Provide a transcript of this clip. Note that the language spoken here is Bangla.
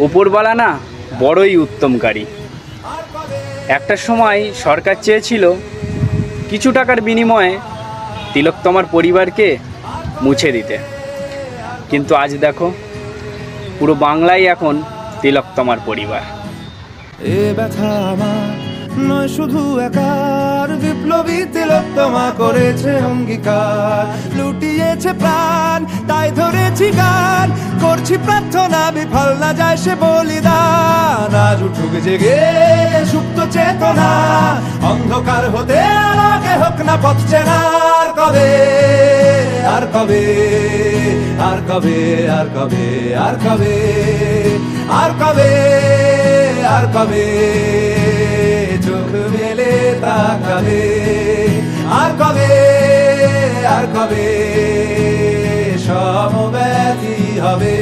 উপরওয়ালা না বড়ই উত্তমকারী। একটা সময় সরকার চেয়েছিল কিছু টাকার বিনিময়ে তিলোত্তমার পরিবারকে মুছে দিতে, কিন্তু আজ দেখো পুরো বাংলায় এখন তিলোত্তমার পরিবার। এ ব্যথা আমার নয় শুধু একার, বিপ্লবী তিলোত্তমা করেছে অঙ্গীকার, লুটিয়েছে প্রাণ তাই ধরেছি গান, করছি প্রার্থনা বিফল না যায় সে বলিদান। আজ উঠুক জেগে সুপ্ত চেতনা, অন্ধকার হতে আলোকে হোক না পথ চেনা। আর কবে আর কবে আর কবে আর কবে আর কবে আর কবে আর কবে চোখ মেলে তাকাবে, আর কবে আর কবে সমব্যথী হবে।